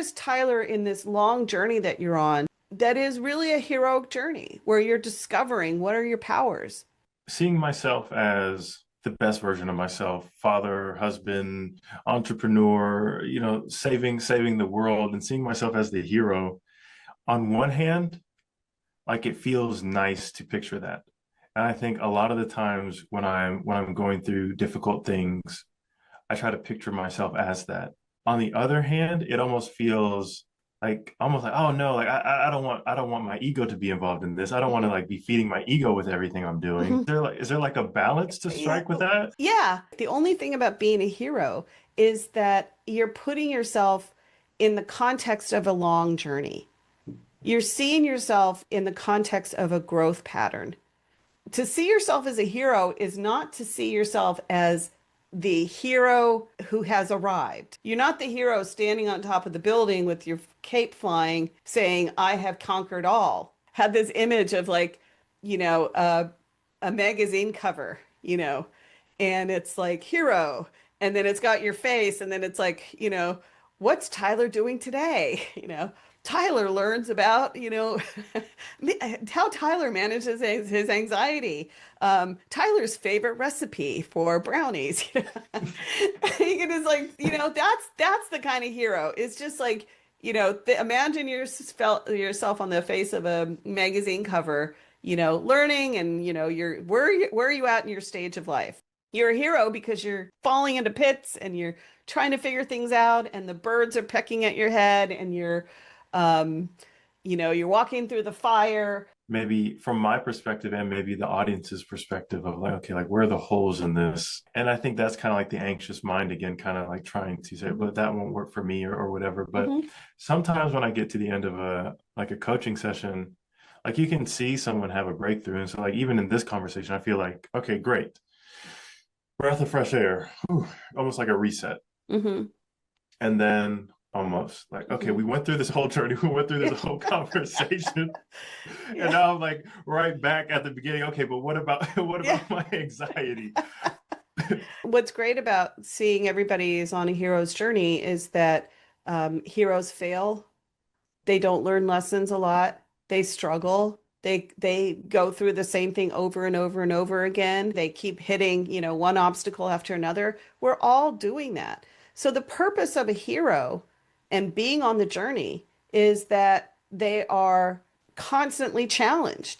is Tyler in this long journey that you're on that is really a heroic journey where you're discovering what are your powers? Seeing myself as the best version of myself, father, husband, entrepreneur, saving the world and seeing myself as the hero. On one hand, like it feels nice to picture that. And I think a lot of the times when I'm going through difficult things, I try to picture myself as that. On the other hand, it almost feels like almost like, oh no, like I don't want my ego to be involved in this. I don't want to like be feeding my ego with everything I'm doing. Mhm. Is there like a balance to Yeah. strike with that? Yeah. The only thing about being a hero is that you're putting yourself in the context of a long journey. You're seeing yourself in the context of a growth pattern. To see yourself as a hero is not to see yourself as the hero who has arrived. You're not the hero standing on top of the building with your cape flying saying, I have conquered all. Had this image of like, you know, a magazine cover, and it's like hero. And then it's got your face, and then it's like, what's Tyler doing today? Tyler learns about, how Tyler manages his anxiety. Tyler's favorite recipe for brownies. You can just like, that's the kind of hero. It's just like, imagine yourself on the face of a magazine cover, learning and, where are you at in your stage of life? You're a hero because you're falling into pits and you're trying to figure things out and the birds are pecking at your head and um, you're walking through the fire. Maybe from my perspective and maybe the audience's perspective of like, okay, like where are the holes in this? And I think that's kind of like the anxious mind again, kind of like trying to say, but that won't work for me or whatever. But Mhm. sometimes when I get to the end of a coaching session, like you can see someone have a breakthrough. And so like even in this conversation, I feel like, okay, great. Breath of fresh air. Whew, almost like a reset. Mhm. And then almost like, okay, Mhm. we went through this whole journey, we went through this whole conversation. And Yeah. now I'm like right back at the beginning. Okay, but what about what Yeah. about my anxiety? What's great about seeing everybody is on a hero's journey is that heroes fail. They don't learn lessons a lot. They struggle. They go through the same thing over and over and over again. They keep hitting, one obstacle after another. We're all doing that. So the purpose of a hero and being on the journey is that they are constantly challenged.